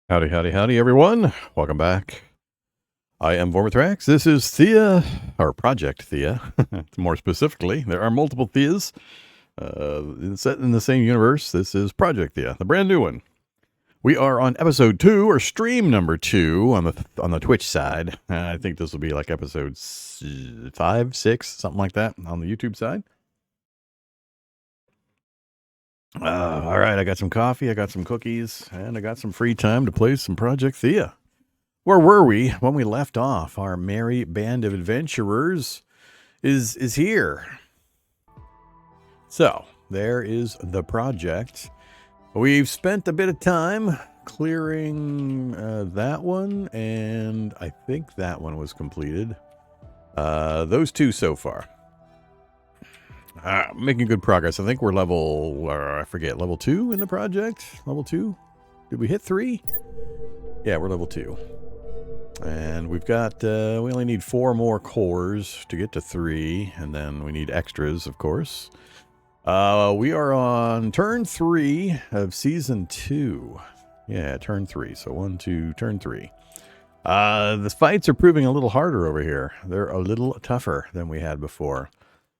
Howdy, howdy, howdy, everyone. Welcome back. I am Vorm. This is Thea, or Project Thea. More specifically, there are multiple Theas set in the same universe. This is Project Thea, the brand new one. We are on episode 2, or stream number 2 on the Twitch side. I think this will be like episode 5, 6, something like that on the YouTube side. All right, I got some coffee, I got some cookies, and I got some free time to play some Project Thea. Where were we when we left off? Our merry band of adventurers is here. So, there is the project. We've spent a bit of time clearing that one, and I think that one was completed. Those two so far. Making good progress. I think we're level, level 2 in the project? Level 2? Did we hit 3? Yeah, we're level 2. And we've got, we only need 4 more cores to get to 3, and then we need extras, of course. We are on turn 3 of season 2. Yeah, turn 3. So 1, 2, turn 3. The fights are proving a little harder over here. They're a little tougher than we had before.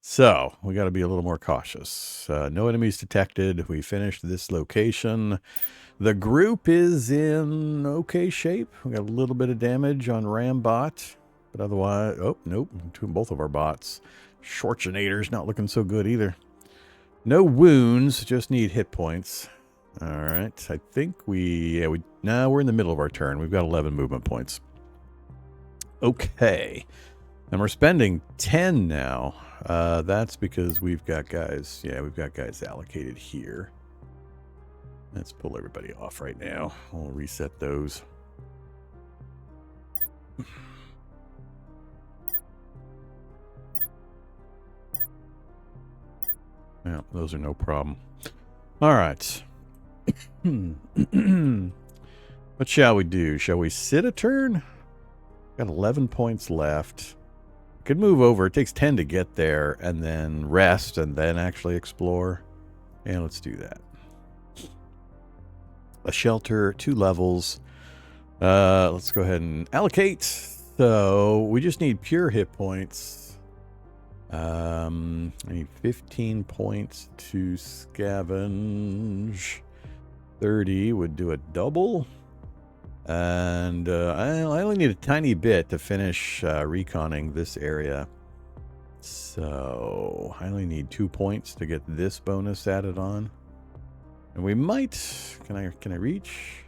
So, we got to be a little more cautious. No enemies detected. We finished this location. The group is in okay shape. We got a little bit of damage on Rambot, but otherwise, oh, nope, both of our bots. Shortinator's not looking so good either. No wounds, just need hit points. All right, I think now we're in the middle of our turn. We've got 11 movement points. Okay, and we're spending 10 now. That's because we've got guys allocated here. Let's pull everybody off right now. We'll reset those. Yeah, those are no problem. All right. What shall we do? Shall we sit a turn? Got 11 points left. Could move over. It takes 10 to get there, and then rest, and then actually explore. And let's do that. A shelter, 2 levels. Let's go ahead and allocate. So we just need pure hit points. I need 15 points to scavenge. 30 would do a double. And I only need a tiny bit to finish reconning this area. So I only need 2 points to get this bonus added on. And we might... Can I reach?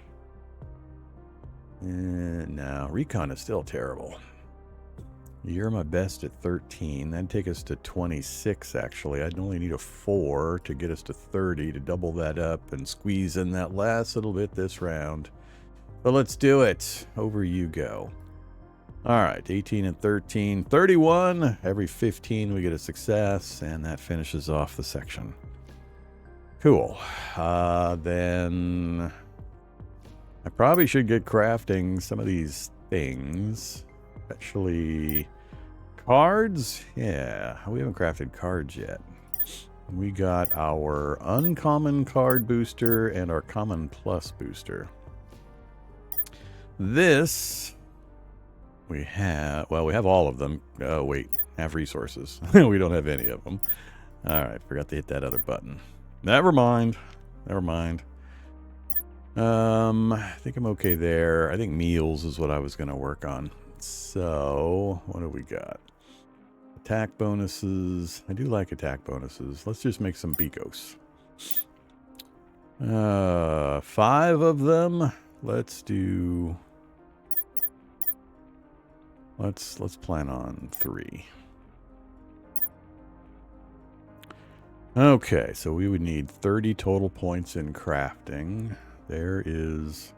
No, recon is still terrible. You're my best at 13. That'd take us to 26, actually. I'd only need a 4 to get us to 30 to double that up and squeeze in that last little bit this round. But let's do it. Over you go. All right, 18 and 13. 31. Every 15 we get a success, and that finishes off the section. Cool. Then I probably should get crafting some of these things. Especially cards. Yeah, we haven't crafted cards yet. We got our uncommon card booster and our common plus booster. This we have, well, we have all of them. Oh, wait, have resources. We don't have any of them. All right, forgot to hit that other button. Never mind. Never mind. I think I'm okay there. I think meals is what I was going to work on. So, what do we got? Attack bonuses. I do like attack bonuses. Let's just make some Bigos. 5 of them. Let's do... Let's plan on 3. Okay, so we would need 30 total points in crafting. There is...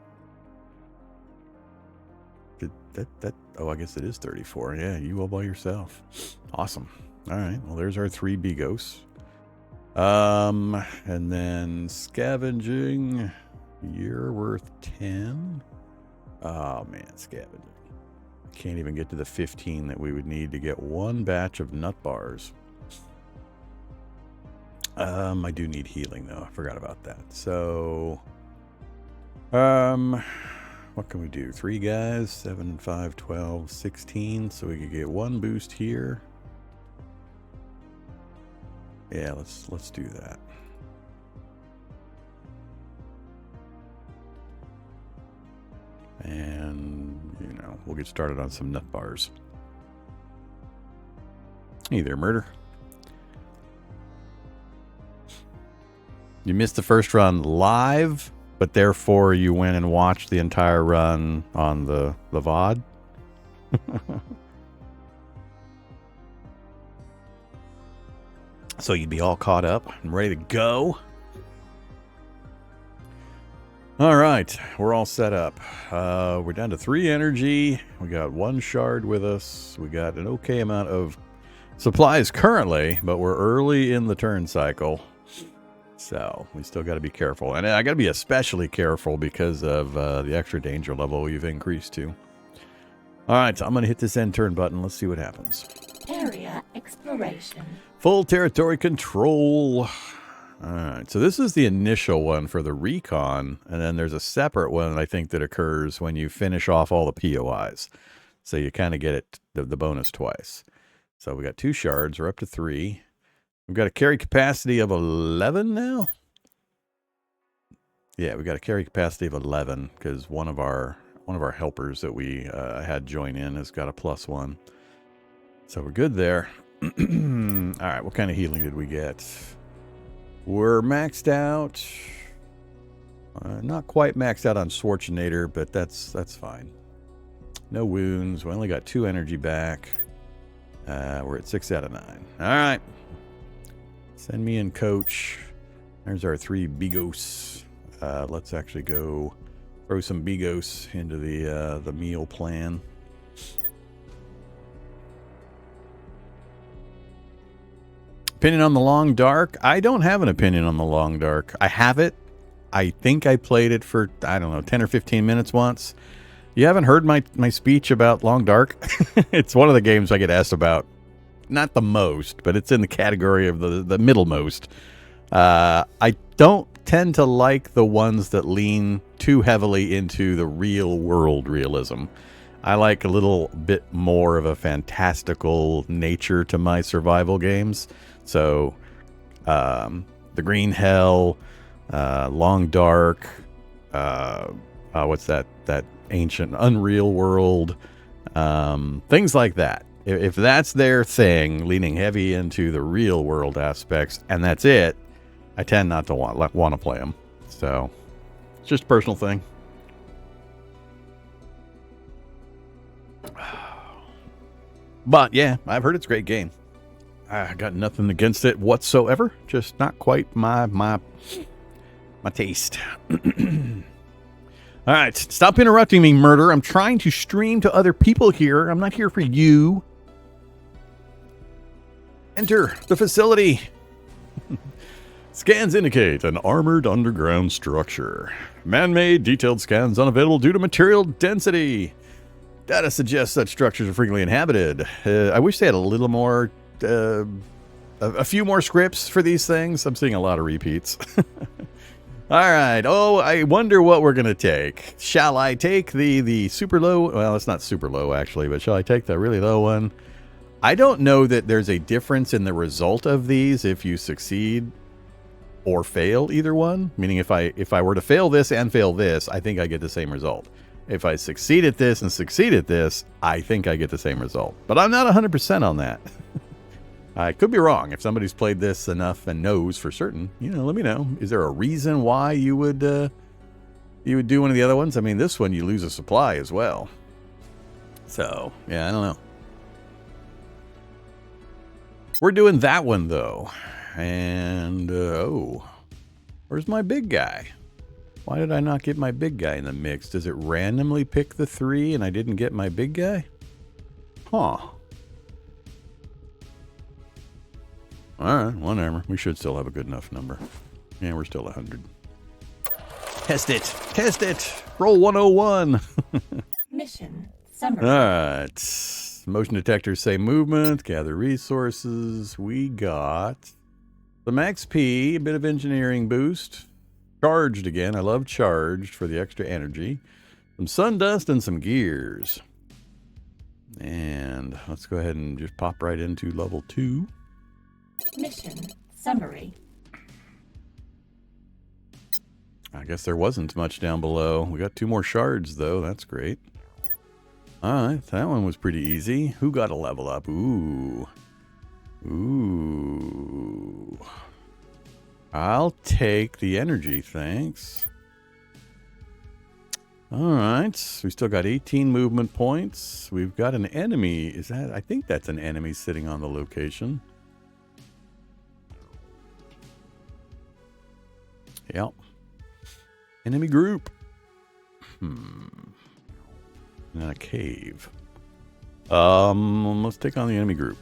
Oh, I guess it is 34. Yeah, you all by yourself. Awesome. All right, well, there's our 3 Bigos. And then scavenging. You're worth 10. Oh, man, scavenging. Can't even get to the 15 that we would need to get 1 batch of nut bars. I do need healing, though. I forgot about that. So, what can we do? 3 guys, 7, 5, 12, 16. So we could get 1 boost here. Yeah, let's do that. And, you know, we'll get started on some nut bars. Hey there, Murder. You missed the first run live, but therefore you went and watched the entire run on the VOD. So you'd be all caught up and ready to go. All right, we're all set up. We're down to 3 energy. We got 1 shard with us. We got an okay amount of supplies currently, but we're early in the turn cycle. So we still got to be careful. And I got to be especially careful because of the extra danger level we've increased to. All right, so I'm going to hit this end turn button. Let's see what happens. Area exploration. Full territory control. All right, so this is the initial one for the recon, and then there's a separate one, I think, that occurs when you finish off all the POIs. So you kind of get it the bonus twice. So we got 2 shards. We're up to 3. We've got a carry capacity of 11 now. Yeah, we got a carry capacity of 11 because one of our helpers that we had join in has got a +1. So we're good there. All right, what kind of healing did we get? We're maxed out. Not quite maxed out on Schwarzenegger, but that's fine. No wounds. We only got 2 energy back. We're at 6 out of 9. All right. Send me in, coach. There's our 3 Bigos. Let's actually go throw some Bigos into the meal plan. Opinion on the Long Dark? I don't have an opinion on the Long Dark. I have it. I think I played it for, I don't know, 10 or 15 minutes once. You haven't heard my speech about Long Dark? It's one of the games I get asked about. Not the most, but it's in the category of the middlemost. I don't tend to like the ones that lean too heavily into the real world realism. I like a little bit more of a fantastical nature to my survival games. So, the Green Hell, Long Dark, what's that ancient Unreal World, things like that. If that's their thing, leaning heavy into the real world aspects, and that's it, I tend not to want to play them. So, it's just a personal thing. But yeah, I've heard it's a great game. I got nothing against it whatsoever. Just not quite my taste. All right, stop interrupting me, Murder. I'm trying to stream to other people here. I'm not here for you. Enter the facility. Scans indicate an armored underground structure. Man-made detailed scans unavailable due to material density. Data suggests such structures are frequently inhabited. I wish they had a little more, a few more scripts for these things. I'm seeing a lot of repeats. All right. Oh, I wonder what we're going to take. Shall I take the super low? Well, it's not super low, actually, but shall I take the really low one? I don't know that there's a difference in the result of these if you succeed or fail either one. Meaning if I were to fail this and fail this, I think I get the same result. If I succeed at this and succeed at this, I think I get the same result. But I'm not 100% on that. I could be wrong. If somebody's played this enough and knows for certain, let me know. Is there a reason why you would do one of the other ones? I mean, this one you lose a supply as well. So, yeah, I don't know. We're doing that one, though. And, where's my big guy? Why did I not get my big guy in the mix? Does it randomly pick the 3 and I didn't get my big guy? Huh. Alright, whatever. We should still have a good enough number. Yeah, we're still 100. Test it! Test it! Roll 101! Mission summary. Alright. Motion detectors say movement, gather resources. We got some XP, a bit of engineering boost. Charged again. I love charged for the extra energy. Some sun dust and some gears. And let's go ahead and just pop right into level 2. Mission summary. I guess there wasn't much down below. We got 2 more shards, though. That's great. Alright, that one was pretty easy. Who got a level up? Ooh. Ooh. I'll take the energy, thanks. Alright, we still got 18 movement points. We've got an enemy. Is that? I think that's an enemy sitting on the location. Yep. Enemy group. In a cave. Let's take on the enemy group.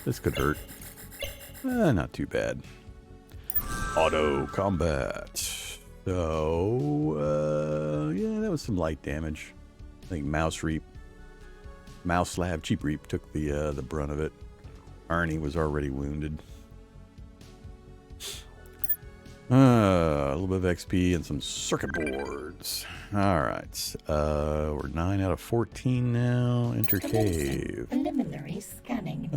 This could hurt. Not too bad. Auto combat. So, yeah, that was some light damage. I think Mouse Slab, Cheap Reap took the brunt of it. Arnie was already wounded. A little bit of XP and some circuit boards. Alright. We're 9 out of 14 now. Enter cave. Preliminary scanning.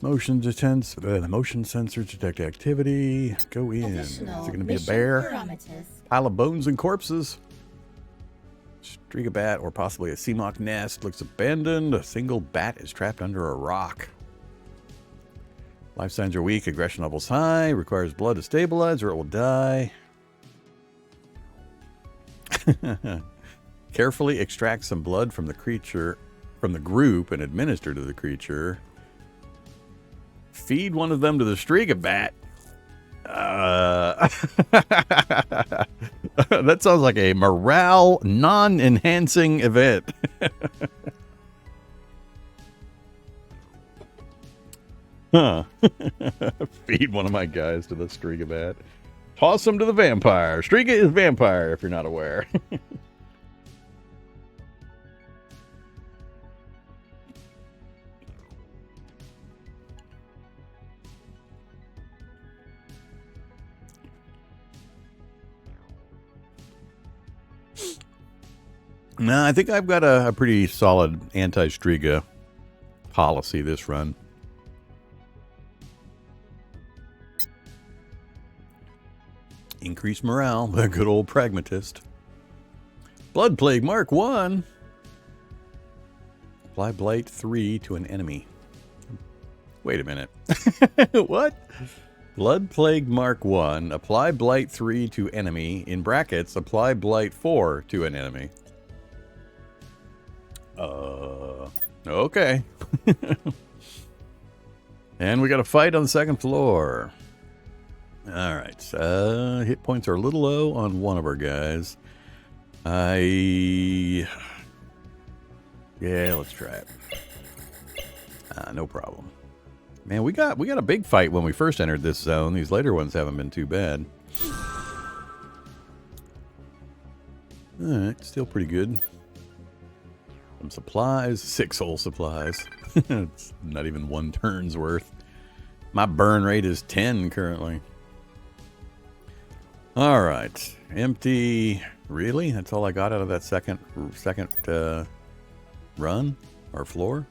Motion detects the motion sensor detect activity. Go in. Is it gonna be a bear? Parameters. Pile of bones and corpses. Streak of bat or possibly a Seamock nest looks abandoned. A single bat is trapped under a rock. Life signs are weak, aggression levels high, requires blood to stabilize or it will die. Carefully extract some blood from the creature, from the group, and administer to the creature. Feed one of them to the streak of bat. That sounds like a morale non-enhancing event. Huh. Feed one of my guys to the Striga bat. Toss him to the vampire. Striga is vampire, if you're not aware. No, I think I've got a pretty solid anti-Striga policy this run. Increase morale, the good old pragmatist. Blood Plague Mark 1. Apply Blight 3 to an enemy. Wait a minute. What? Blood Plague Mark 1. Apply Blight 3 to enemy. In brackets, apply Blight 4 to an enemy. Okay. And we got a fight on the second floor. Alright, hit points are a little low on one of our guys. Yeah, let's try it. No problem. Man, we got a big fight when we first entered this zone. These later ones haven't been too bad. Alright, still pretty good. Some supplies, 6 whole supplies. It's not even 1 turn's worth. My burn rate is 10 currently. All right, empty. Really? That's all I got out of that second run or floor?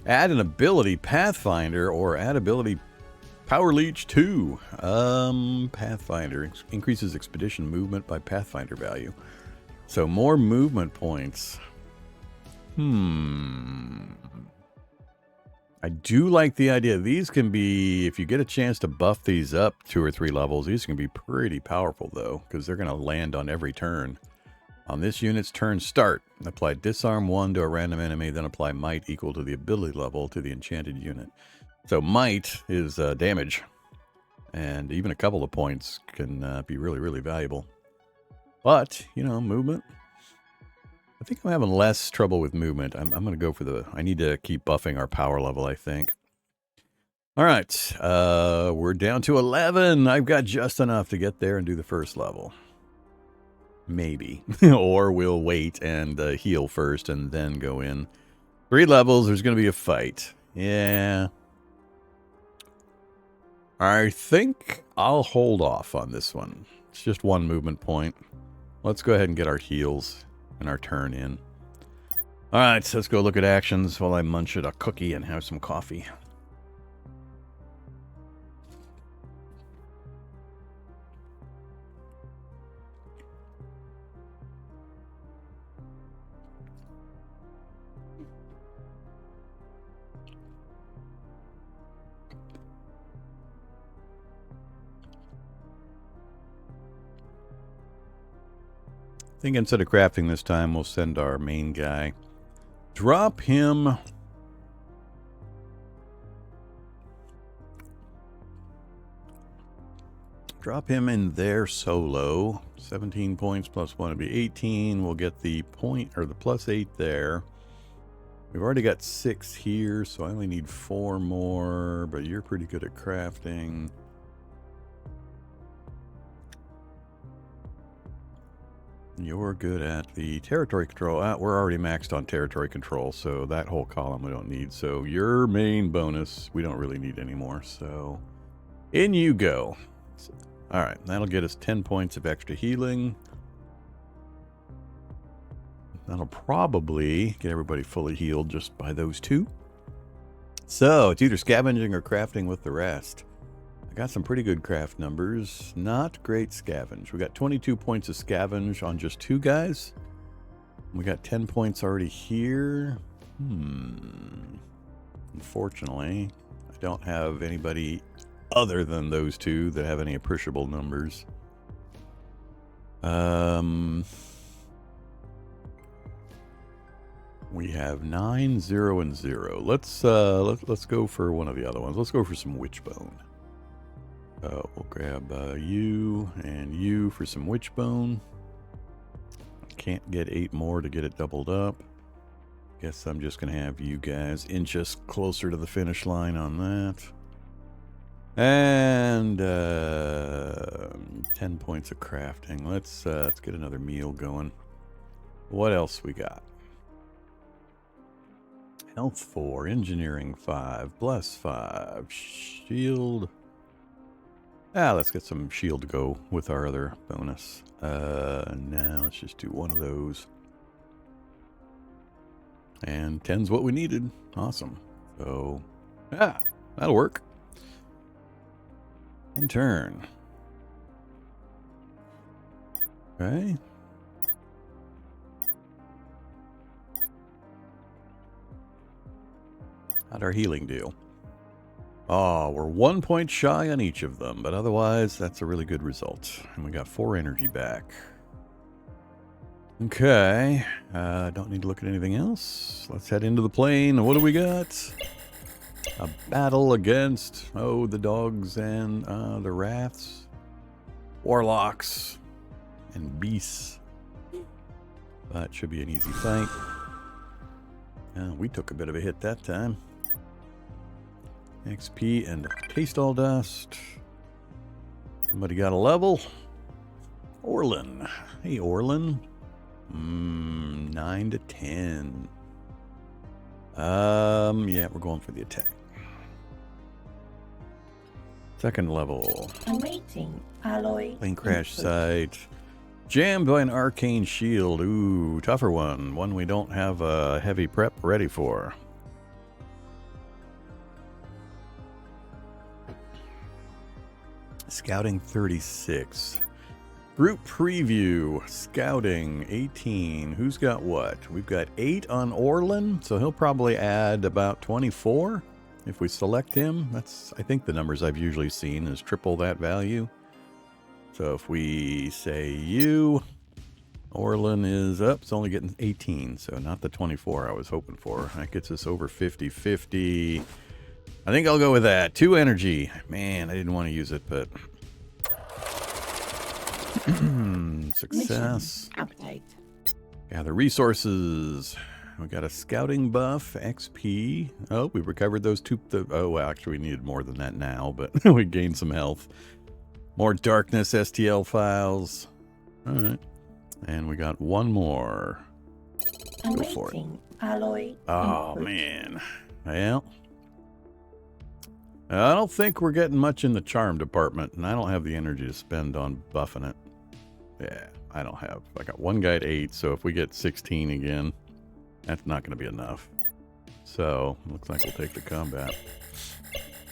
Add an ability Pathfinder or add ability Power Leech 2. Pathfinder increases expedition movement by Pathfinder value. So more movement points. I do like the idea. These can be, if you get a chance to buff these up 2 or 3 levels, these can be pretty powerful, though, because they're going to land on every turn. On this unit's turn start, apply Disarm 1 to a random enemy, then apply Might equal to the ability level to the enchanted unit. So Might is damage, and even a couple of points can be really, really valuable. But, you know, movement. I think I'm having less trouble with movement. I'm going to go for the... I need to keep buffing our power level, I think. All right. We're down to 11. I've got just enough to get there and do the first level. Maybe. Or we'll wait and heal first and then go in. 3 levels. There's going to be a fight. Yeah. I think I'll hold off on this one. It's just 1 movement point. Let's go ahead and get our heals and our turn in. All right, so let's go look at actions while I munch at a cookie and have some coffee. I think instead of crafting this time, we'll send our main guy. Drop him. Drop him in there solo. 17 points plus 1 would be 18. We'll get the point or the plus 8 there. We've already got 6 here, so I only need 4 more, but you're pretty good at crafting. You're good at the territory control. We're already maxed on territory control, so that whole column we don't need. So your main bonus, we don't really need anymore. So in you go. All right, that'll get us 10 points of extra healing. That'll probably get everybody fully healed just by those 2. So it's either scavenging or crafting with the rest. I got some pretty good craft numbers. Not great scavenge. We got 22 points of scavenge on just 2 guys. We got 10 points already here. Unfortunately, I don't have anybody other than those 2 that have any appreciable numbers. We have 9, 0, and 0. Let's go for one of the other ones. Let's go for some witchbone. We'll grab you and you for some witchbone. Can't get 8 more to get it doubled up. Guess I'm just going to have you guys inch us closer to the finish line on that. And 10 points of crafting. Let's get another meal going. What else we got? Health 4, engineering 5, bless 5, shield. Let's get some shield to go with our other bonus. Now let's just do one of those. And 10's what we needed. Awesome. So, that'll work. In turn. Okay. How'd our healing do? Oh, we're 1 point shy on each of them, but otherwise, that's a really good result. And we got 4 energy back. Okay. Don't need to look at anything else. Let's head into the plane. What do we got? A battle against, the dogs and the wraths, warlocks, and beasts. That should be an easy fight. We took a bit of a hit that time. XP and taste all dust. Somebody got a level. Orlin. Hey, Orlin. 9 to 10. Yeah, we're going for the attack. Second level. Awaiting alloy. Plane crash input. site. Jammed by an arcane shield. Ooh, tougher one. One we don't have a heavy prep ready for. Scouting 36. Group preview. Scouting 18. Who's got what? We've got 8 on Orlin, so he'll probably add about 24 if we select him. That's, I think, the numbers I've usually seen is triple that value. So if we say you, Orlin is up. It's only getting 18, so not the 24 I was hoping for. That gets us over 50-50. I think I'll go with that. 2 energy. Man, I didn't want to use it, but success. Mission update. Gather resources. We got a scouting buff, XP. Oh, we recovered those 2. Well, actually, we needed more than that now, but we gained some health. More darkness STL files. All right. And we got 1 more. Go for it. Awaiting alloy. Oh, input. man. Well, I don't think we're getting much in the charm department, and I don't have the energy to spend on buffing it. Yeah, I don't have. I got one guy at 8, so if we get 16 again, that's not going to be enough. So, looks like we'll take the combat.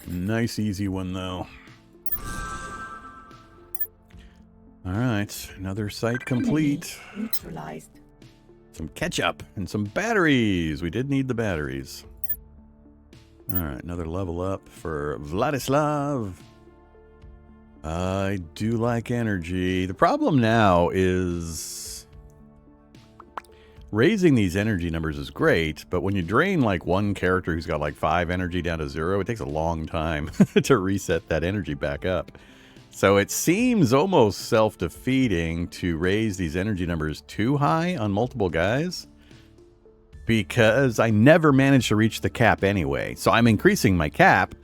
Nice, easy one, though. Alright, another site complete. Neutralized. Some ketchup and some batteries. We did need the batteries. Alright, another level up for Vladislav. I do like energy. The problem now is raising these energy numbers is great, but when you drain like one character who's got like 5 energy down to 0, it takes a long time to reset that energy back up. So it seems almost self-defeating to raise these energy numbers too high on multiple guys, because I never manage to reach the cap anyway. So I'm increasing my cap,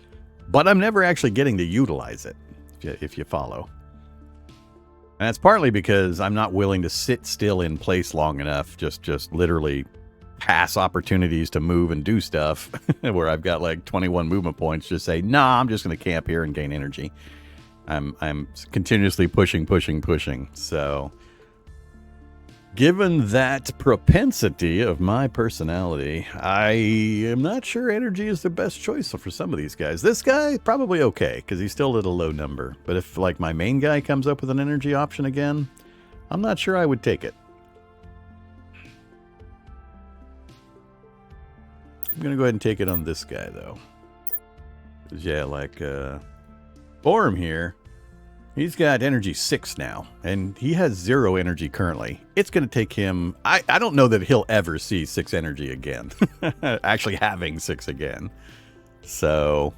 but I'm never actually getting to utilize it, if you follow. And that's partly because I'm not willing to sit still in place long enough, just literally pass opportunities to move and do stuff, where I've got like 21 movement points, just say, nah, I'm just going to camp here and gain energy. I'm continuously pushing. So, given that propensity of my personality, I am not sure energy is the best choice for some of these guys. This guy, probably okay, because he's still at a low number. But if, like, my main guy comes up with an energy option again, I'm not sure I would take it. I'm going to go ahead and take it on this guy, though. 'Cause, yeah, like, Vorm here, he's got energy 6 now, and he has 0 energy currently. It's going to take him... I don't know that he'll ever see 6 energy again. Actually having 6 again. So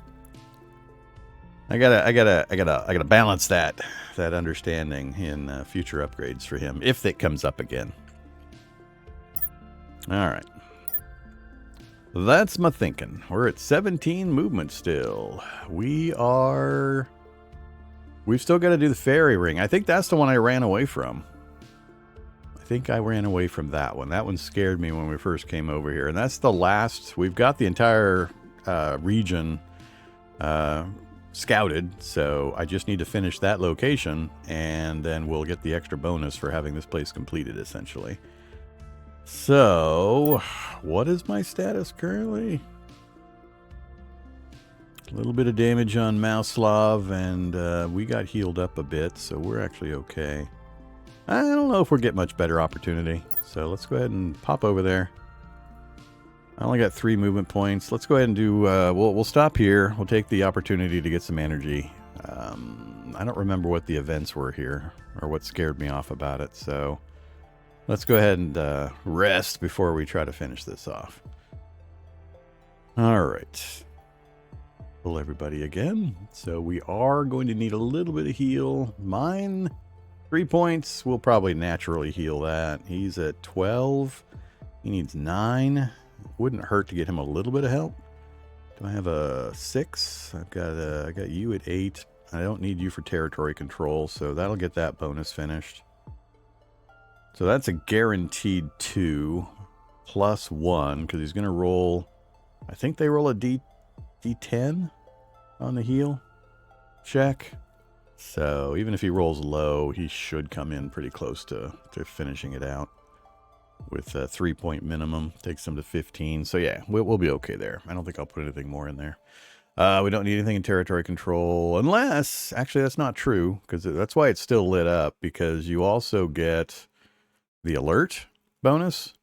I gotta balance that understanding in future upgrades for him, if it comes up again. All right. That's my thinking. We're at 17 movement still. We've still got to do the fairy ring. I think that's the one I ran away from. I think I ran away from that one. That one scared me when we first came over here. And that's the last. We've got the entire region scouted. So I just need to finish that location. And then we'll get the extra bonus for having this place completed, essentially. So, what is my status currently? A little bit of damage on Mouslav, and we got healed up a bit, so we're actually okay. I don't know if we'll get much better opportunity, so let's go ahead and pop over there. I only got 3 movement points. Let's go ahead and do, we'll stop here. We'll take the opportunity to get some energy. I don't remember what the events were here, or what scared me off about it, so let's go ahead and rest before we try to finish this off. All right. Pull everybody again. So we are going to need a little bit of heal. Mine, 3 points. We'll probably naturally heal that. He's at 12. He needs 9. Wouldn't hurt to get him a little bit of help. Do I have a 6? I got you at 8. I don't need you for territory control, so that'll get that bonus finished. So that's a guaranteed 2 plus 1, because he's going to roll, I think they roll a D10 on the heal check. So even if he rolls low, he should come in pretty close to finishing it out with a 3-point minimum. Takes him to 15. So yeah, we'll be okay there. I don't think I'll put anything more in there. We don't need anything in territory control, unless, actually that's not true, because that's why it's still lit up, because you also get the alert bonus.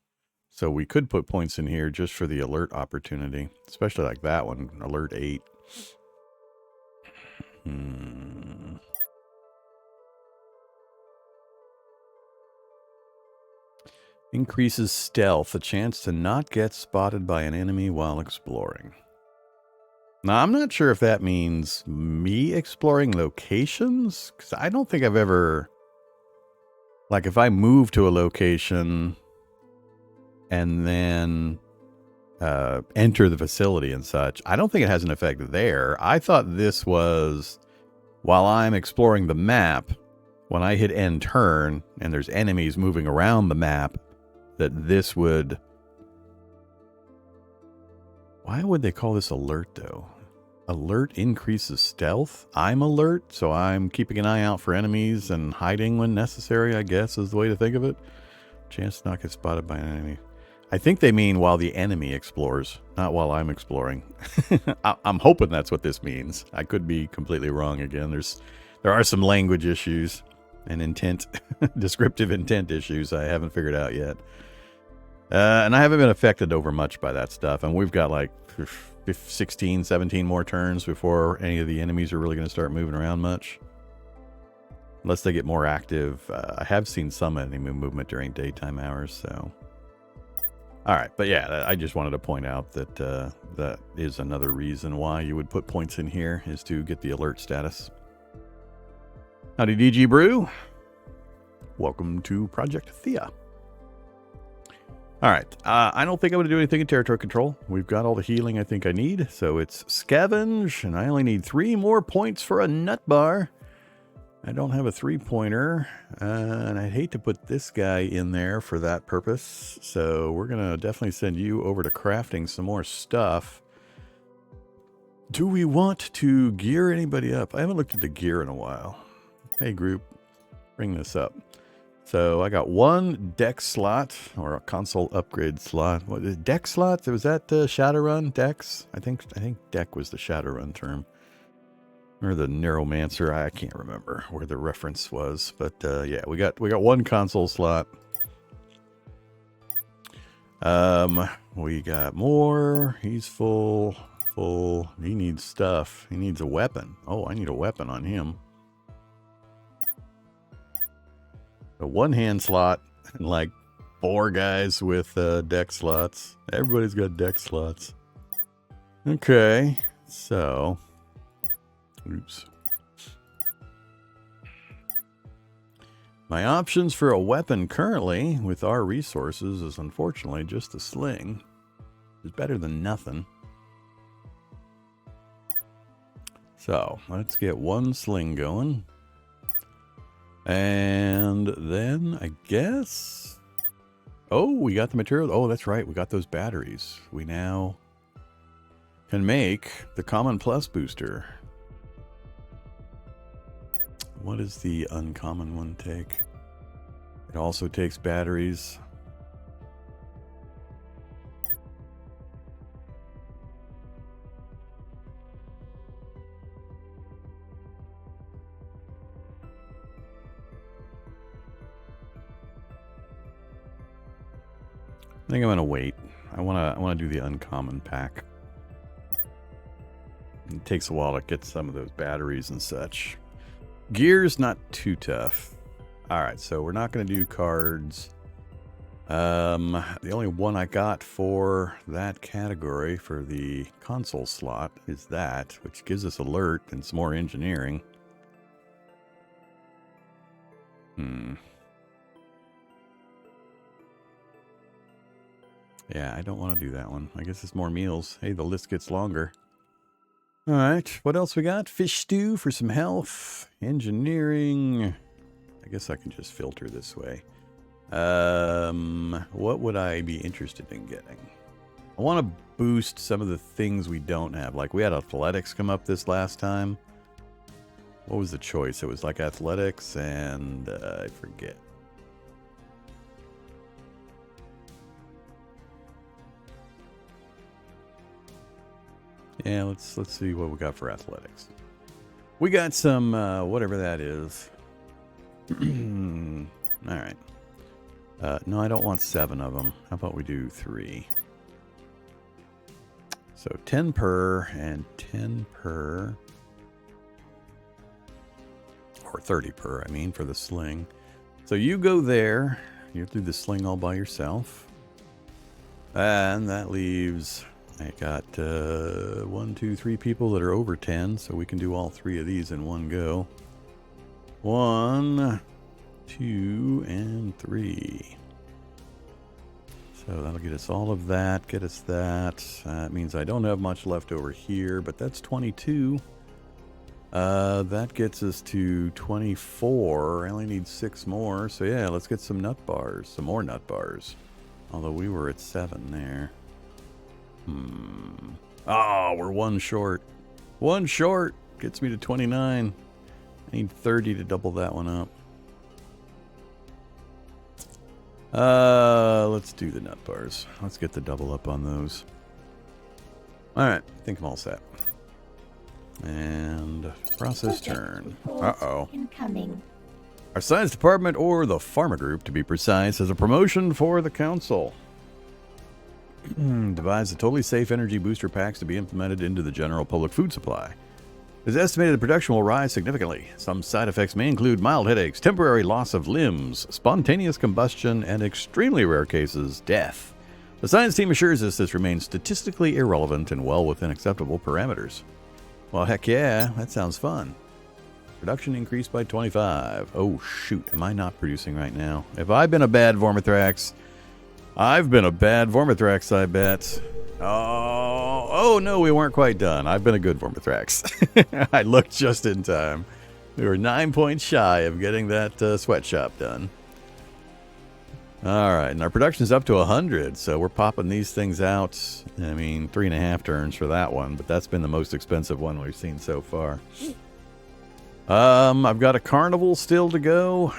So we could put points in here just for the alert opportunity, especially like that one, alert 8. Increases stealth, a chance to not get spotted by an enemy while exploring. Now, I'm not sure if that means me exploring locations, because I don't think I've ever... Like, if I move to a location and then enter the facility and such, I don't think it has an effect there. I thought this was, while I'm exploring the map, when I hit end turn and there's enemies moving around the map, that this would... Why would they call this alert, though? Alert increases stealth. I'm alert, so I'm keeping an eye out for enemies and hiding when necessary, I guess, is the way to think of it. Chance to not get spotted by an enemy. I think they mean while the enemy explores, not while I'm exploring. I'm hoping that's what this means. I could be completely wrong again. There are some language issues and intent, descriptive intent issues I haven't figured out yet. And I haven't been affected over much by that stuff. And we've got like 16, 17 more turns before any of the enemies are really going to start moving around much. Unless they get more active. I have seen some enemy movement during daytime hours, so... Alright, but yeah, I just wanted to point out that that is another reason why you would put points in here, is to get the alert status. Howdy DG Brew. Welcome to Project Thea. Alright, I don't think I'm going to do anything in territory control. We've got all the healing I think I need, so it's scavenge, and I only need 3 more points for a nut bar. I don't have a 3-pointer, and I'd hate to put this guy in there for that purpose, so we're going to definitely send you over to crafting some more stuff. Do we want to gear anybody up? I haven't looked at the gear in a while. Hey, group, bring this up. So I got 1 deck slot, or a console upgrade slot. What is deck slot? Was that Shadowrun decks? I think deck was the Shadowrun term. Or the Neuromancer, I can't remember where the reference was, but yeah, we got 1 console slot. We got more. He's full. He needs stuff. He needs a weapon. Oh, I need a weapon on him. A 1-hand slot and like 4 guys with deck slots. Everybody's got deck slots. Okay, so. Oops. My options for a weapon currently, with our resources, is unfortunately just a sling. It's better than nothing. So, let's get 1 sling going. And then, I guess... Oh, we got the material. Oh, that's right. We got those batteries. We now can make the Common Plus booster. What does the uncommon one take? It also takes batteries. I think I'm gonna wait. I wanna do the uncommon pack. It takes a while to get some of those batteries and such. Gear's not too tough. Alright, so we're not going to do cards. The only one I got for that category for the console slot is that, which gives us alert and some more engineering. Yeah, I don't want to do that one. I guess it's more meals. Hey, the list gets longer. Alright, what else we got? Fish stew for some health. Engineering. I guess I can just filter this way. What would I be interested in getting? I want to boost some of the things we don't have. Like we had athletics come up this last time. What was the choice? It was like athletics and I forget. Yeah, let's see what we got for athletics. We got some whatever that is. All right. No, I don't want 7 of them. How about we do 3? So 10 per and 10 per. Or 30 per, I mean, for the sling. So you go there. You do the sling all by yourself. And that leaves... I got 1, 2, 3 people that are over 10, so we can do all 3 of these in one go. 1, 2, and 3. So that'll get us all of that, get us that. That means I don't have much left over here, but that's 22. That gets us to 24. I only need 6 more, so yeah, let's get some nut bars, some more nut bars. Although we were at 7 there. Oh, we're 1 short. One short. Gets me to 29. I need 30 to double that one up. Let's do the nut bars. Let's get the double up on those. Alright, I think I'm all set. And process turn. Uh-oh. Incoming. Our science department, or the pharma group to be precise, has a promotion for the council. Devise a totally safe energy booster packs to be implemented into the general public food supply. It is estimated the production will rise significantly. Some side effects may include mild headaches, temporary loss of limbs, spontaneous combustion, and extremely rare cases, death. The science team assures us this remains statistically irrelevant and well within acceptable parameters. Well, heck yeah, that sounds fun. Production increased by 25. Oh, shoot, am I not producing right now? Have I been a bad Vormithrax? I've been a bad Vormithrax, I bet. Oh no, we weren't quite done. I've been a good Vormithrax. I looked just in time. We were 9 points shy of getting that sweatshop done. Alright, and our production is up to 100, so we're popping these things out. I mean, 3.5 turns for that one, but that's been the most expensive one we've seen so far. I've got a carnival still to go.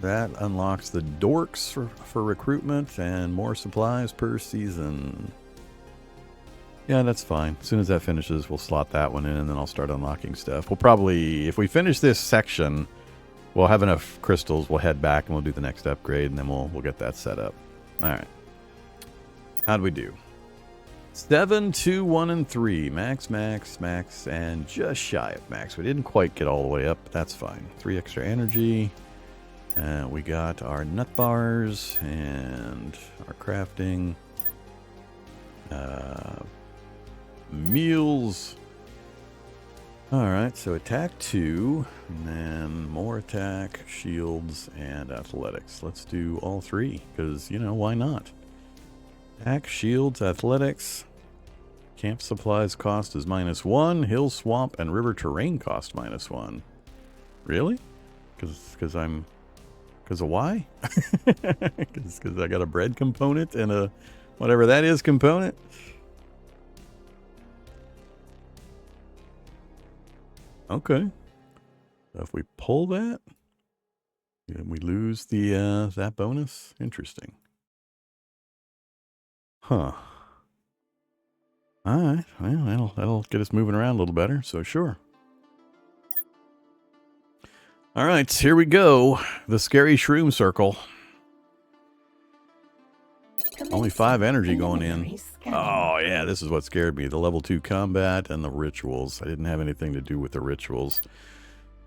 That unlocks the dorks for recruitment and more supplies per season. Yeah, that's fine. As soon as that finishes, we'll slot that one in, and then I'll start unlocking stuff. We'll probably, if we finish this section, we'll have enough crystals. We'll head back and we'll do the next upgrade, and then we'll get that set up. All right. How'd we do? 7, 2, 1, and 3. Max, max, max, and just shy of max. We didn't quite get all the way up, but that's fine. 3 extra energy. We got our nut bars and our crafting. Meals. Alright, so attack 2, and then more attack, shields, and athletics. Let's do all 3, because, you know, why not? Attack, shields, athletics. Camp supplies cost is -1. Hill, swamp, and river terrain cost -1. Really? Because of why? Because I got a bread component and a whatever that is component? Okay. So if we pull that, then we lose the that bonus. Interesting. Huh. All right. Well, that'll get us moving around a little better. So sure. All right, here we go. The scary shroom circle. Only 5 energy going in. Oh, yeah, this is what scared me. The level 2 combat and the rituals. I didn't have anything to do with the rituals.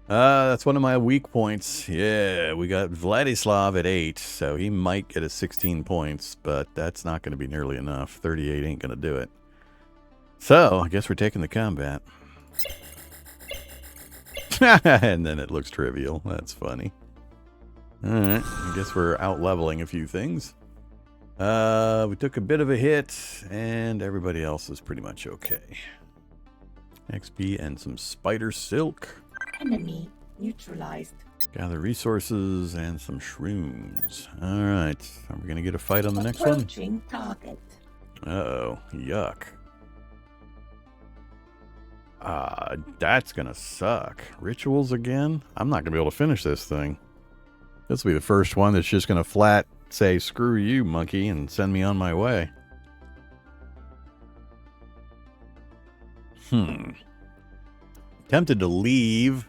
That's one of my weak points. Yeah, we got Vladislav at 8, so he might get us 16 points, but that's not going to be nearly enough. 38 ain't going to do it. So, I guess we're taking the combat. And then it looks trivial. That's funny. Alright, I guess we're out-leveling a few things. We took a bit of a hit, and everybody else is pretty much okay. XP and some spider silk. Enemy neutralized. Gather resources and some shrooms. Alright, are we going to get a fight on the next one? Approaching target. Uh-oh, yuck. That's gonna suck. Rituals again? I'm not gonna be able to finish this thing. This will be the first one that's just gonna flat say, screw you, monkey, and send me on my way. Tempted to leave,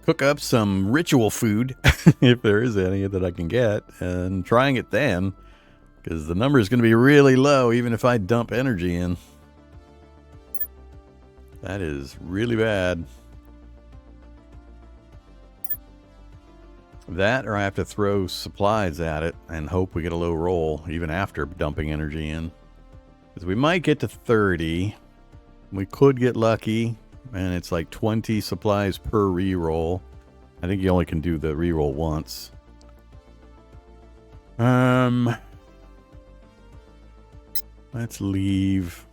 cook up some ritual food, if there is any that I can get, and trying it then, because the number is gonna be really low, even if I dump energy in. That is really bad. That, or I have to throw supplies at it and hope we get a low roll, even after dumping energy in. Because we might get to 30. We could get lucky, and it's like 20 supplies per reroll. I think you only can do the reroll once. Let's leave.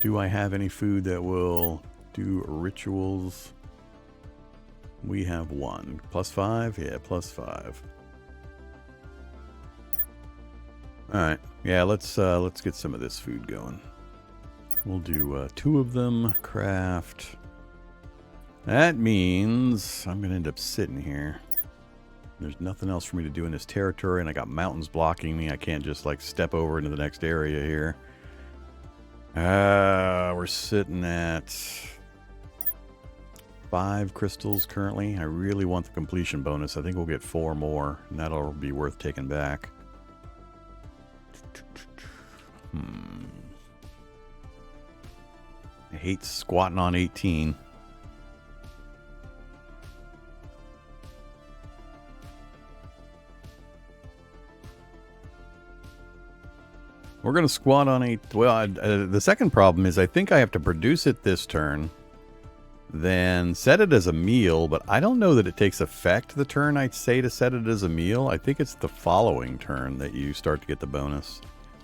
Do I have any food that will do rituals? We have 1. +5? Yeah, +5. Alright. Yeah, let's get some of this food going. We'll do 2 of them. Craft. That means I'm going to end up sitting here. There's nothing else for me to do in this territory, and I got mountains blocking me. I can't just, like, step over into the next area here. We're sitting at 5 crystals currently. I really want the completion bonus. I think we'll get 4 more, and that'll be worth taking back. I hate squatting on 18. We're going to squat on 8. Well, the second problem is I think I have to produce it this turn, then set it as a meal, but I don't know that it takes effect the turn I say to set it as a meal. I think it's the following turn that you start to get the bonus.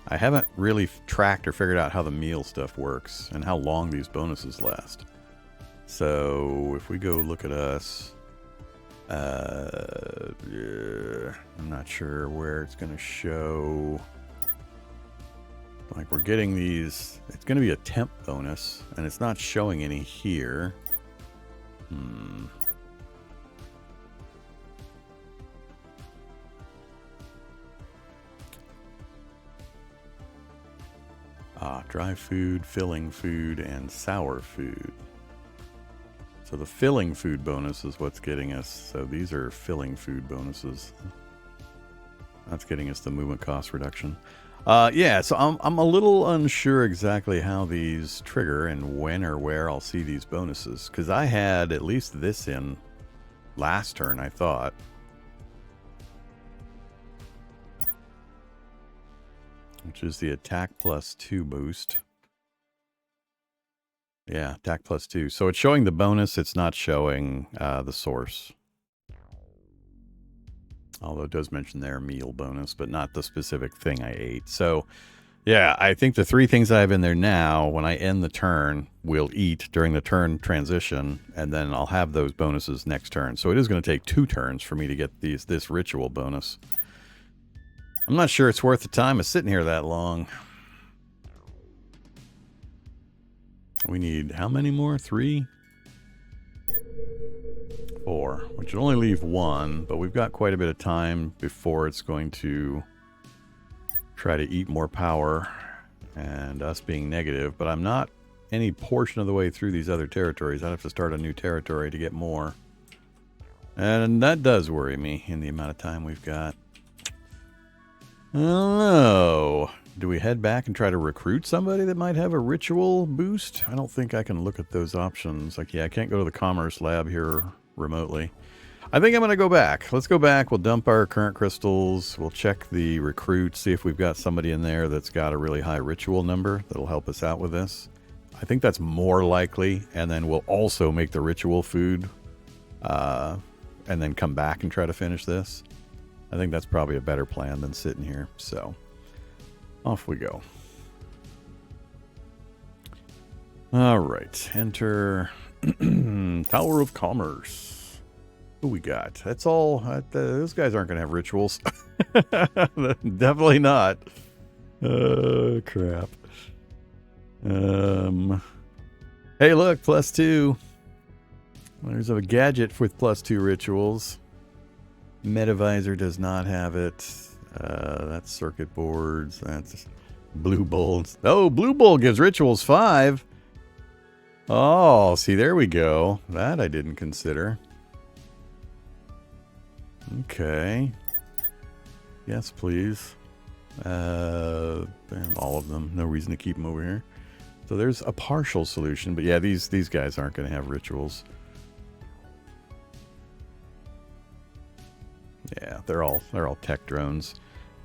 I haven't really tracked or figured out how the meal stuff works and how long these bonuses last. So if we go look at us, I'm not sure where it's going to show. Like, we're getting these. It's going to be a temp bonus, and it's not showing any here. Dry food, filling food, and sour food. So the filling food bonus is what's getting us. So these are filling food bonuses. That's getting us the movement cost reduction. Yeah, so I'm a little unsure exactly how these trigger and when or where I'll see these bonuses. Because I had at least this in last turn, I thought. Which is the attack +2 boost. Yeah, attack +2. So it's showing the bonus, it's not showing the source. Although it does mention their meal bonus, but not the specific thing I ate. So, yeah, I think the 3 things I have in there now, when I end the turn, we'll eat during the turn transition, and then I'll have those bonuses next turn. So it is going to take 2 turns for me to get this ritual bonus. I'm not sure it's worth the time of sitting here that long. We need how many more? 3? 4, which would only leave 1, but we've got quite a bit of time before it's going to try to eat more power and us being negative, but I'm not any portion of the way through these other territories. I'd have to start a new territory to get more, and that does worry me in the amount of time we've got. I don't know. Do we head back and try to recruit somebody that might have a ritual boost? I don't think I can look at those options. Like, yeah, I can't go to the commerce lab here remotely. I think I'm going to go back. Let's go back. We'll dump our current crystals. We'll check the recruit, see if we've got somebody in there that's got a really high ritual number that'll help us out with this. I think that's more likely. And then we'll also make the ritual food and then come back and try to finish this. I think that's probably a better plan than sitting here. So off we go. All right. Enter Tower of Commerce. Who we got? That's all. Those guys aren't going to have rituals. Definitely not. Crap. Hey, look, +2. There's a gadget with +2 rituals. Metavisor does not have it. That's circuit boards. That's Blue Bull. Oh, Blue Bull gives rituals 5. Oh, see, there we go. That I didn't consider. Okay. Yes, please. All of them. No reason to keep them over here. So there's a partial solution, but yeah, these guys aren't going to have rituals. Yeah, they're all tech drones.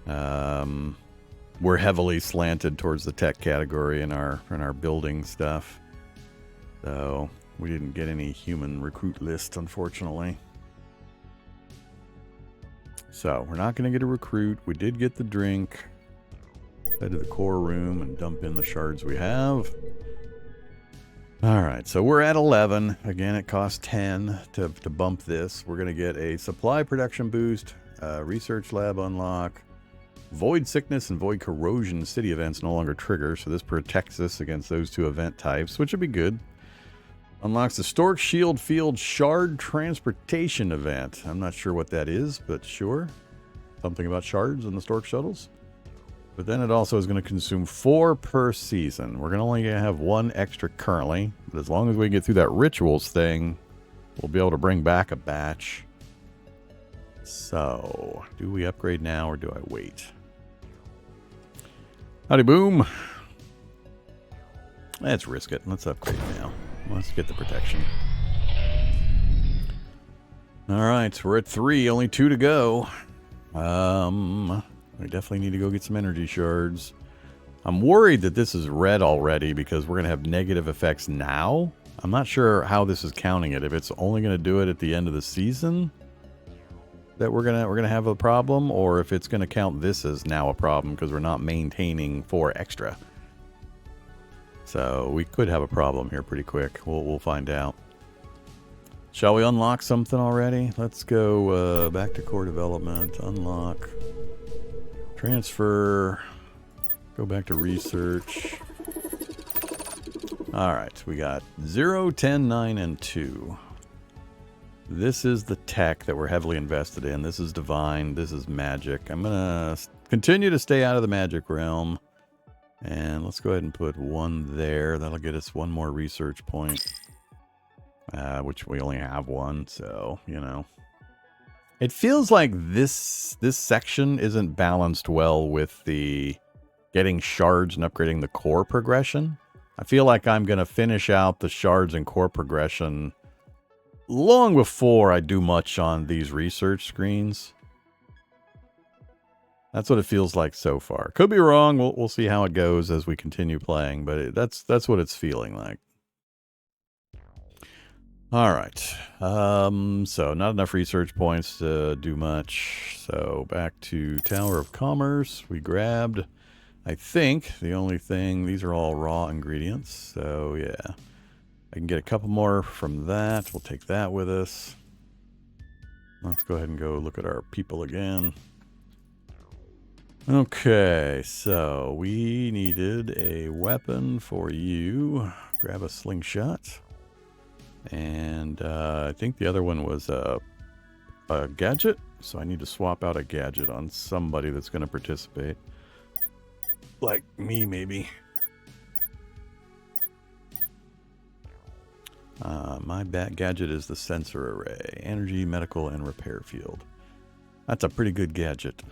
We're heavily slanted towards the tech category in our building stuff. So we didn't get any human recruit list, unfortunately. So we're not going to get a recruit. We did get the drink. Head to the core room and dump in the shards we have. All right, so we're at 11. Again, it costs 10 to bump this. We're going to get a supply production boost, research lab unlock, Void Sickness and Void Corrosion city events no longer trigger, so this protects us against those two event types, which would be good. Unlocks the Stork Shield Field Shard Transportation event. I'm not sure what that is, but sure. Something about shards and the Stork shuttles. But then it also is going to consume 4 per season. We're only going to have 1 extra currently, but as long as we get through that rituals thing, we'll be able to bring back a batch. So, do we upgrade now or do I wait? Howdy boom. Let's risk it. Let's upgrade now. Let's get the protection. Alright, we're at 3. Only 2 to go. We definitely need to go get some energy shards. I'm worried that this is red already because we're going to have negative effects now. I'm not sure how this is counting it. If it's only going to do it at the end of the season that we're gonna have a problem, or if it's going to count this as now a problem because we're not maintaining 4 extra. So we could have a problem here pretty quick. We'll find out. Shall we unlock something already? Let's go back to core development. Unlock. Transfer. Go back to research. Alright, we got 0, 10, 9, and 2. This is the tech that we're heavily invested in. This is divine. This is magic. I'm going to continue to stay out of the magic realm. And let's go ahead and put 1 there. That'll get us 1 more research point. Which we only have 1, so, you know. It feels like this section isn't balanced well with the getting shards and upgrading the core progression. I feel like I'm going to finish out the shards and core progression long before I do much on these research screens. That's what it feels like so far. Could be wrong. We'll see how it goes as we continue playing, but that's what it's feeling like. All right. So not enough research points to do much. So back to Tower of Commerce. We grabbed, I think, the only thing. These are all raw ingredients. So yeah. I can get a couple more from that. We'll take that with us. Let's go ahead and go look at our people again. Okay, so we needed a weapon for you. Grab a slingshot. And I think the other one was a gadget. So I need to swap out a gadget on somebody that's going to participate. Like me, maybe. My gadget is the sensor array. Energy, medical, and repair field. That's a pretty good gadget.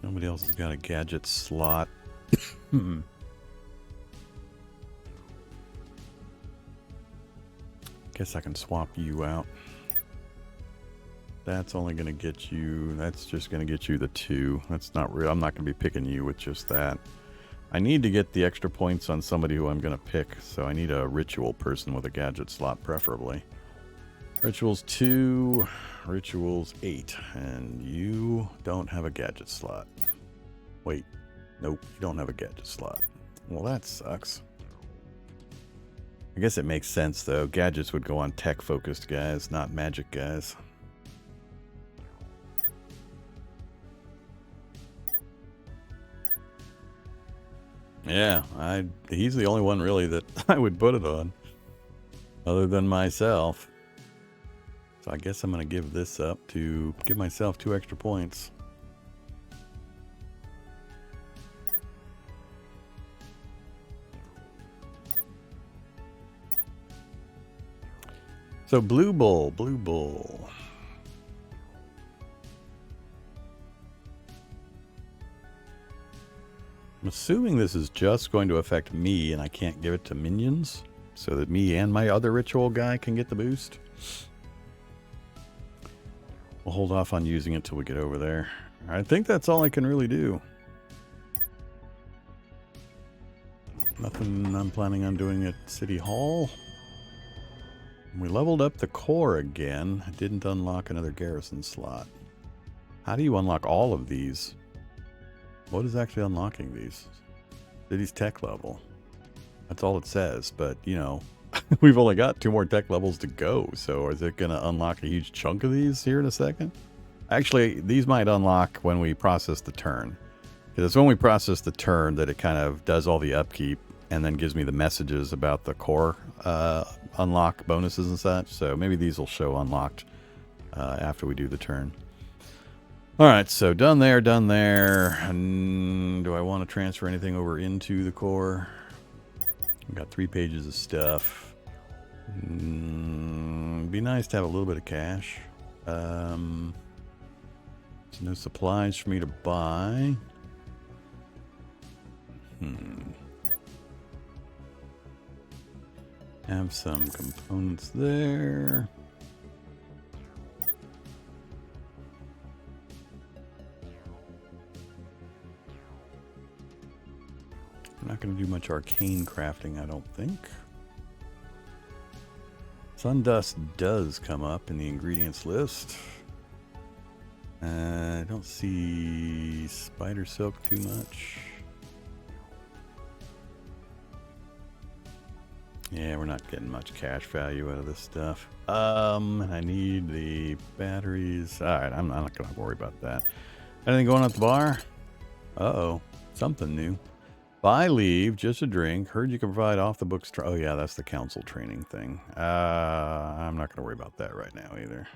Nobody else has got a gadget slot. Guess I can swap you out. That's only going to get you... That's just going to get you the 2. That's not real. I'm not going to be picking you with just that. I need to get the extra points on somebody who I'm going to pick. So I need a ritual person with a gadget slot, preferably. Rituals 2, rituals 8. And you don't have a gadget slot. Wait. Nope, you don't have a gadget slot. Well, that sucks. I guess it makes sense, though. Gadgets would go on tech-focused guys, not magic guys. Yeah, he's the only one really that I would put it on, other than myself. So I guess I'm going to give this up to give myself 2 extra points. So Blue Bull. I'm assuming this is just going to affect me and I can't give it to minions so that me and my other ritual guy can get the boost. We'll hold off on using it till we get over there. I think that's all I can really do. Nothing I'm planning on doing at City Hall. We leveled up the core again. I didn't unlock another garrison slot. How do you unlock all of these? What is actually unlocking these? City's tech level. That's all it says, but, you know, We've only got 2 more tech levels to go, so is it going to unlock a huge chunk of these here in a second? Actually, these might unlock when we process the turn. Because it's when we process the turn that it kind of does all the upkeep and then gives me the messages about the core unlock bonuses and such. So maybe these will show unlocked after we do the turn. All right, so done there, done there. And do I want to transfer anything over into the core? We've got 3 pages of stuff. Be nice to have a little bit of cash. There's no supplies for me to buy. Have some components there. I'm not going to do much arcane crafting, I don't think. Sundust does come up in the ingredients list. I don't see spider silk too much. Yeah, we're not getting much cash value out of this stuff. I need the batteries. All right, I'm not going to worry about that. Anything going on at the bar? Uh-oh, something new. Buy leave, just a drink. Heard you can provide off the books. Oh yeah, that's the council training thing. I'm not going to worry about that right now either.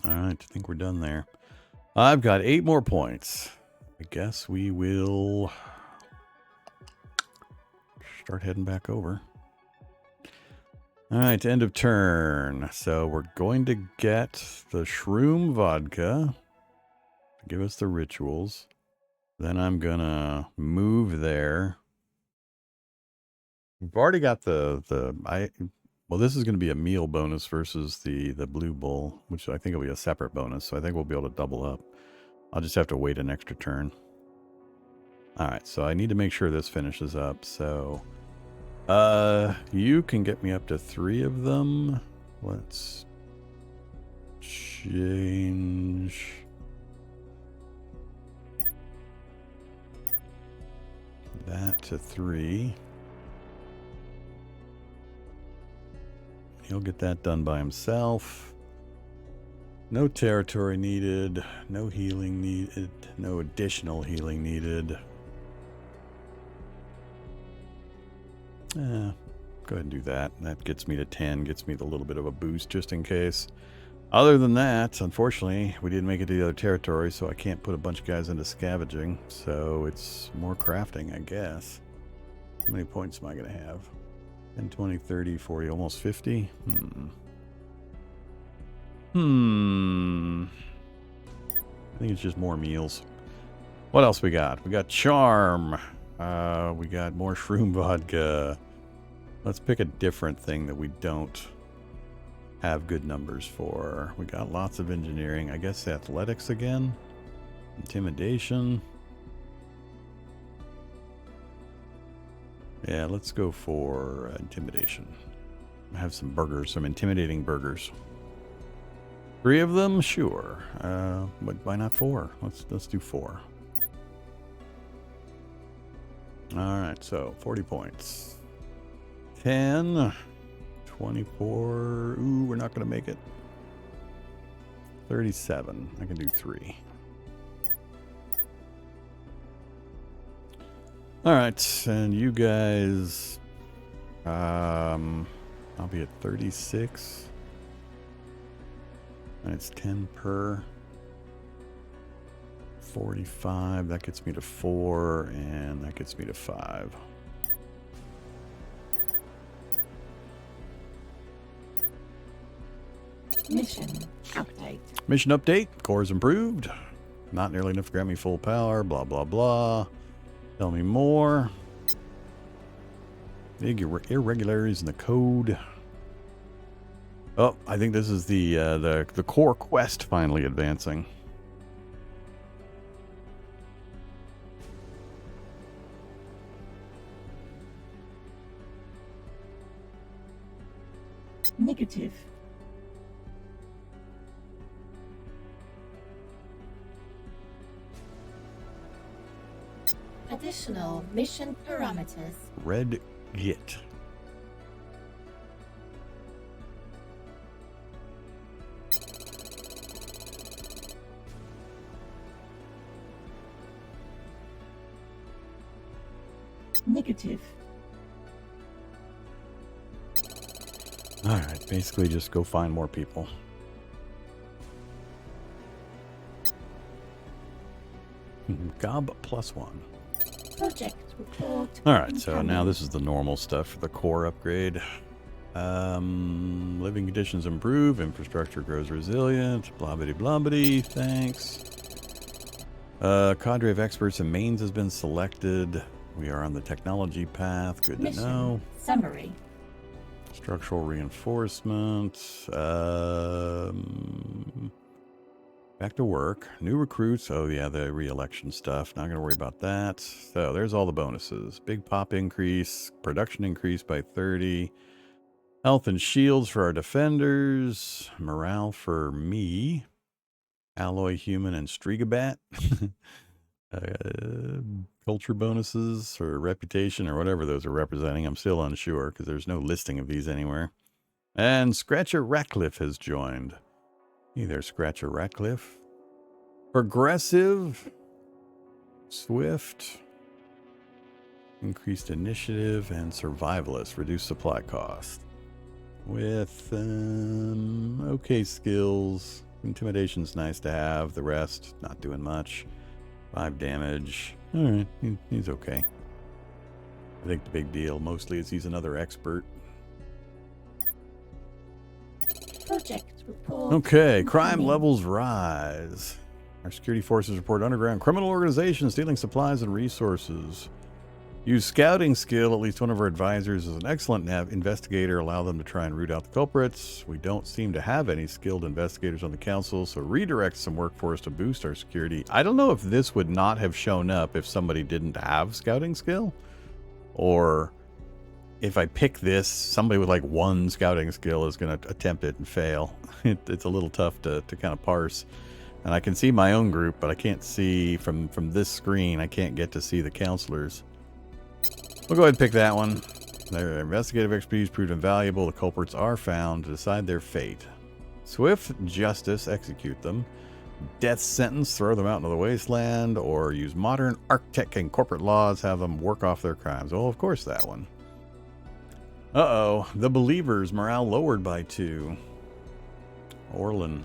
All right, I think we're done there. I've got 8 more points. I guess we will start heading back over. All right, end of turn. So we're going to get the shroom vodka. Give us the rituals. Then I'm going to move there. We've already got well, this is going to be a meal bonus versus the blue bowl, which I think will be a separate bonus. So I think we'll be able to double up. I'll just have to wait an extra turn. All right, so I need to make sure this finishes up. So, you can get me up to 3 of them. Let's change that to 3. He'll get that done by himself. No territory needed. No healing needed. No additional healing needed. Go ahead and do that. That gets me to 10. Gets me the little bit of a boost just in case. Other than that, unfortunately, we didn't make it to the other territory, so I can't put a bunch of guys into scavenging. So it's more crafting, I guess. How many points am I going to have? 10, 20, 30, 40, almost 50? I think it's just more meals. What else we got? We got charm. We got more shroom vodka. Let's pick a different thing that we don't have good numbers for. We got lots of engineering. I guess athletics again. Intimidation. Yeah, let's go for intimidation. I have some burgers, some intimidating burgers. 3 of them? Sure. But why not 4? Let's do 4. Alright, so 40 points. 10. 24. Ooh, we're not going to make it. 37. I can do 3. Alright, and you guys... I'll be at 36. And it's 10 per. 45. That gets me to 4, and that gets me to 5. Mission update. Mission update. Core's improved. Not nearly enough to grant me full power. Blah, blah, blah. Tell me more. Big irregularities in the code. Oh, I think this is the core quest finally advancing. Negative. Additional mission parameters. Red Git. Negative. Alright, basically just go find more people. Gob +1. Project report. Alright, so incoming. now this is the normal stuff for the core upgrade. Living conditions improve, infrastructure grows resilient, blobbity blobbity, thanks. Cadre of experts and mains has been selected. We are on the technology path, good to Mission know. summary. Structural reinforcement. Back to work. New recruits. Oh, yeah, the re-election stuff. Not going to worry about that. So there's all the bonuses. Big pop increase. Production increase by 30. Health and shields for our defenders. Morale for me. Alloy human and Strigabat. Culture bonuses or reputation or whatever those are representing. I'm still unsure because there's no listing of these anywhere. And Scratcher Ratcliffe has joined. Hey there, Scratcher Ratcliffe. Progressive. Swift. Increased initiative and survivalist. Reduced supply cost. With okay skills. Intimidation's nice to have. The rest, not doing much. 5 damage. Alright, he's okay. I think the big deal mostly is he's another expert. Project report. Okay, crime incoming. levels rise. Our security forces report underground criminal organizations stealing supplies and resources. Use scouting skill. At least one of our advisors is an excellent investigator. Allow them to try and root out the culprits. We don't seem to have any skilled investigators on the council, so redirect some workforce to boost our security. I don't know if this would not have shown up if somebody didn't have scouting skill, or if I pick this, somebody with like 1 scouting skill is going to attempt it and fail. It's a little tough to kind of parse. And I can see my own group, but I can't see from this screen. I can't get to see the counselors. We'll go ahead and pick that one. Their investigative expertise proved invaluable. The culprits are found to decide their fate. Swift justice, execute them. Death sentence, throw them out into the wasteland. Or use modern architect and corporate laws, have them work off their crimes. Well, of course that one. Uh-oh. The believers, morale lowered by 2. Orlin.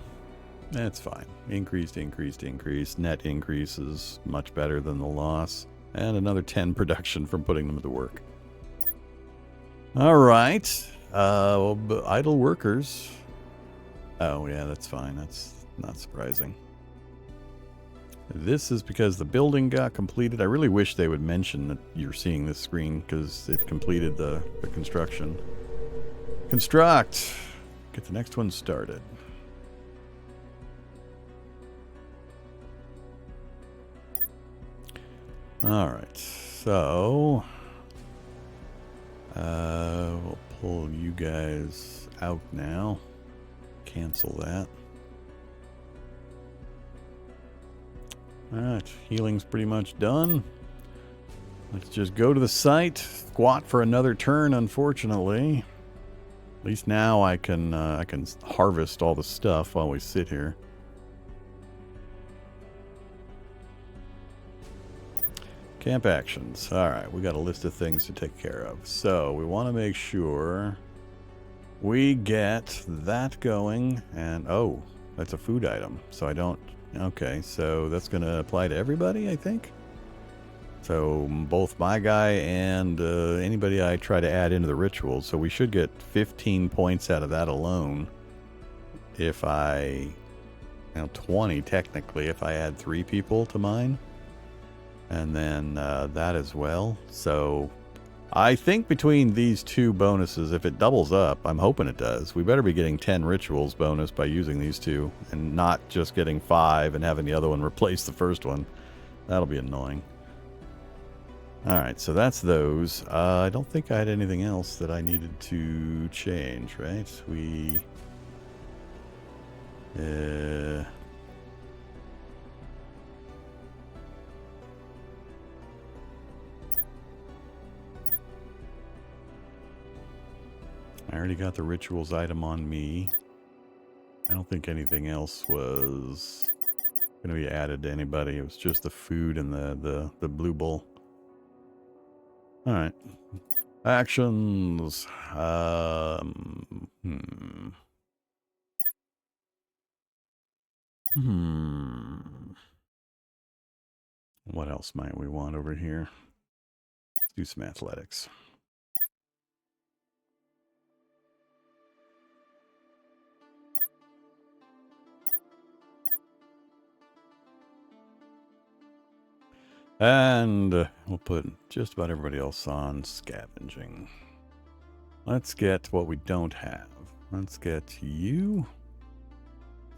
That's fine. Increased. Net increase is much better than the loss. And another 10 production from putting them to work. All right. Idle workers. Oh, yeah, that's fine. That's not surprising. This is because the building got completed. I really wish they would mention that you're seeing this screen because it completed the construction. Construct. Get the next one started. All right, so we'll pull you guys out now. Cancel that. All right, healing's pretty much done. Let's just go to the site. Squat for another turn, unfortunately. At least now I can harvest all the stuff while we sit here. Camp actions. All right, we got a list of things to take care of. So we want to make sure we get that going. And oh, that's a food item. So I don't. Okay, so that's going to apply to everybody, I think. So both my guy and anybody I try to add into the rituals. So we should get 15 points out of that alone. If I, 20 technically, if I add 3 people to mine. And then that as well. So I think between these 2 bonuses, if it doubles up, I'm hoping it does. We better be getting 10 rituals bonus by using these 2 and not just getting 5 and having the other one replace the first one. That'll be annoying. All right, so that's those. I don't think I had anything else that I needed to change, right? We... already got the rituals item on me. I don't think anything else was going to be added to anybody. It was just the food and the blue bowl. All right. Actions. What else might we want over here? Let's do some athletics. And we'll put just about everybody else on scavenging. Let's get what we don't have. Let's get you.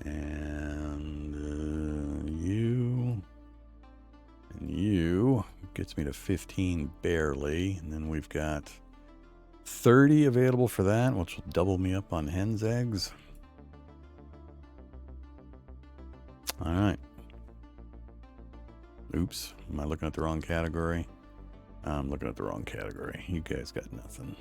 And you. And you. Gets me to 15 barely. And then we've got 30 available for that, which will double me up on hen's eggs. All right. Oops. Am I looking at the wrong category? I'm looking at the wrong category. You guys got nothing.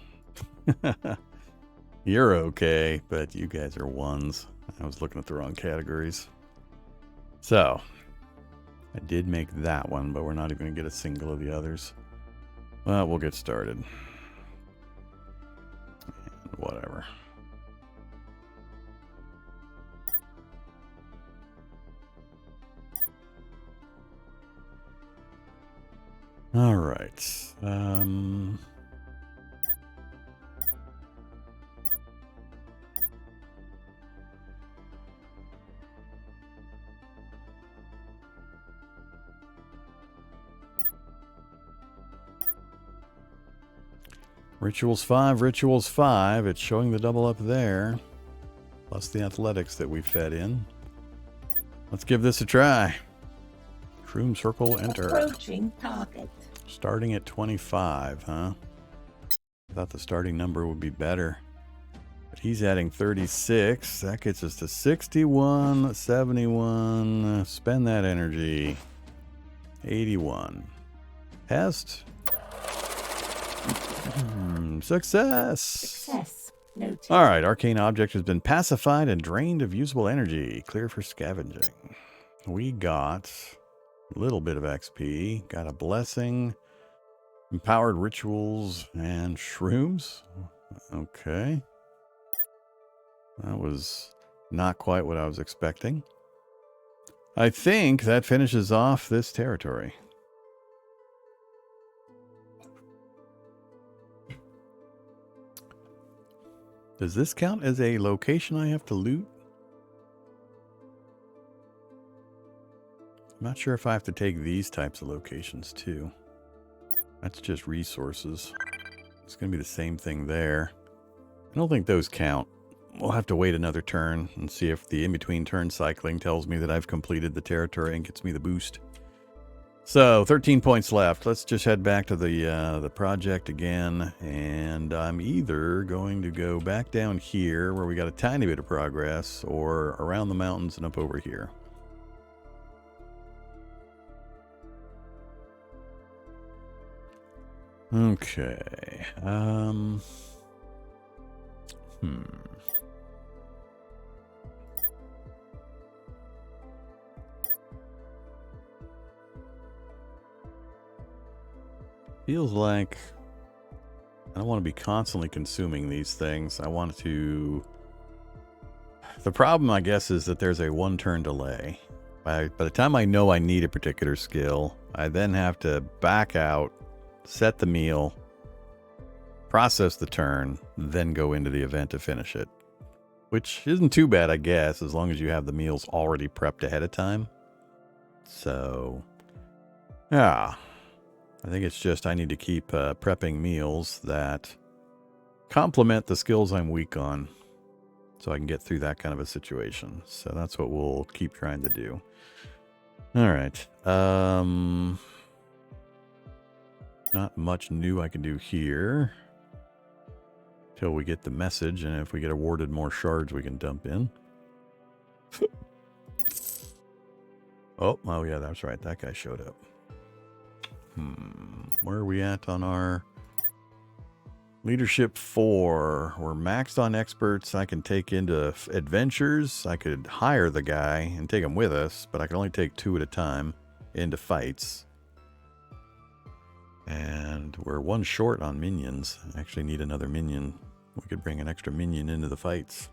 You're okay, but you guys are ones. I was looking at the wrong categories. So, I did make that one, but we're not even going to get a single of the others. Well, we'll get started. And whatever. All right. Rituals 5, Rituals 5. It's showing the double up there. Plus the athletics that we fed in. Let's give this a try. Shroom circle, enter. Approaching target. Starting at 25, huh? I thought the starting number would be better. But he's adding 36. That gets us to 61, 71. Spend that energy. 81. Pest. Success. Success. Noted. All right, arcane object has been pacified and drained of usable energy. Clear for scavenging. We got a little bit of XP. Got a blessing, empowered rituals, and shrooms. Okay. That was not quite what I was expecting. I think that finishes off this territory. Does this count as a location I have to loot? I'm not sure if I have to take these types of locations too. That's just resources. It's going to be the same thing there. I don't think those count. We'll have to wait another turn and see if the in-between turn cycling tells me that I've completed the territory and gets me the boost. So, 13 points left. Let's just head back to the project again, and I'm either going to go back down here where we got a tiny bit of progress, or around the mountains and up over here. Okay. Feels like I don't want to be constantly consuming these things. I want to... The problem, I guess, is that there's a one-turn delay. By the time I know I need a particular skill, I then have to back out, set the meal, process the turn, then go into the event to finish it. Which isn't too bad, I guess, as long as you have the meals already prepped ahead of time. So, yeah. I think it's just I need to keep prepping meals that complement the skills I'm weak on, so I can get through that kind of a situation. So that's what we'll keep trying to do. All right. Not much new I can do here till we get the message, and if we get awarded more shards, we can dump in. Oh yeah, that's right. That guy showed up. Where are we at on our... Leadership 4. We're maxed on experts. I can take into adventures. I could hire the guy and take him with us, but I can only take 2 at a time into fights. And we're 1 short on minions. I actually need another minion. We could bring an extra minion into the fights.